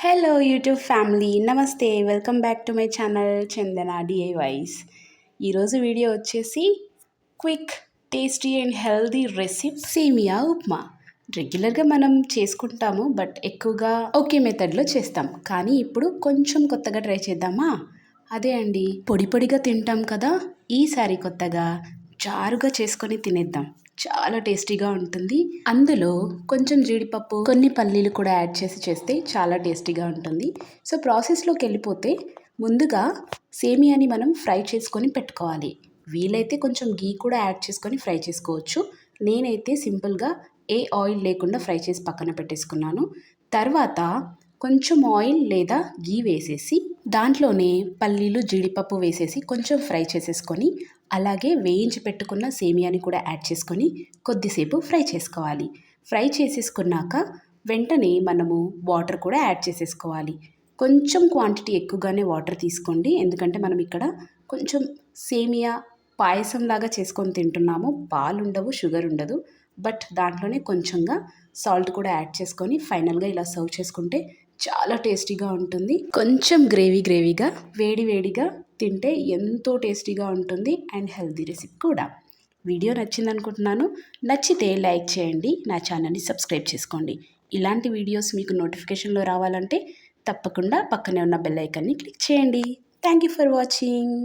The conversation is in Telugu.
హలో యూట్యూబ్ ఫ్యామిలీ నమస్తే welcome back to my channel Chandana DIYs. ఈరోజు వీడియో వచ్చేసి quick tasty and healthy recipe సేమియా ఉప్మా. రెగ్యులర్గా మనం చేసుకుంటాము బట్ ఎక్కువగా ఒకే మెథడ్లో చేస్తాం, కానీ ఇప్పుడు కొంచెం కొత్తగా ట్రై చేద్దామా? అదే అండి, పొడి పొడిగా తింటాం కదా, ఈసారి కొత్తగా జారుగా చేసుకొని తినేద్దాం. చాలా టేస్టీగా ఉంటుంది. అందులో కొంచెం జీడిపప్పు, కొన్ని పల్లీలు కూడా యాడ్ చేసి చేస్తే చాలా టేస్టీగా ఉంటుంది. సో ప్రాసెస్లోకి వెళ్ళిపోతే, ముందుగా సేమియాని మనం ఫ్రై చేసుకొని పెట్టుకోవాలి. వీలైతే కొంచెం గీ కూడా యాడ్ చేసుకొని ఫ్రై చేసుకోవచ్చు. నేనైతే సింపుల్గా ఏ ఆయిల్ లేకుండా ఫ్రై చేసి పక్కన పెట్టేసుకున్నాను. తర్వాత కొంచెం ఆయిల్ లేదా గీ వేసేసి దాంట్లోనే పల్లీలు, జీడిపప్పు వేసేసి కొంచెం ఫ్రై చేసేసుకొని, అలాగే వేయించి పెట్టుకున్న సేమియాని కూడా యాడ్ చేసుకొని కొద్దిసేపు ఫ్రై చేసుకోవాలి. ఫ్రై చేసేసుకున్నాక వెంటనే మనము వాటర్ కూడా యాడ్ చేసేసుకోవాలి. కొంచెం క్వాంటిటీ ఎక్కువగానే వాటర్ తీసుకోండి, ఎందుకంటే మనం ఇక్కడ కొంచెం సేమియా పాయసంలాగా చేసుకొని తింటున్నాము. పాలు ఉండవు, షుగర్ ఉండదు, బట్ దాంట్లోనే కొంచెంగా సాల్ట్ కూడా యాడ్ చేసుకొని ఫైనల్గా ఇలా సర్వ్ చేసుకుంటే చాలా టేస్టీగా ఉంటుంది. కొంచెం గ్రేవీగా వేడి వేడిగా తింటే ఎంతో టేస్టీగా ఉంటుంది అండ్ హెల్తీ రెసిపీ కూడా. వీడియో నచ్చింది అనుకుంటున్నాను. నచ్చితే లైక్ చేయండి, నా ఛానల్ని సబ్స్క్రైబ్ చేసుకోండి. ఇలాంటి వీడియోస్ మీకు నోటిఫికేషన్లో రావాలంటే తప్పకుండా పక్కనే ఉన్న బెల్ ఐకాన్ని క్లిక్ చేయండి. Thank you for watching.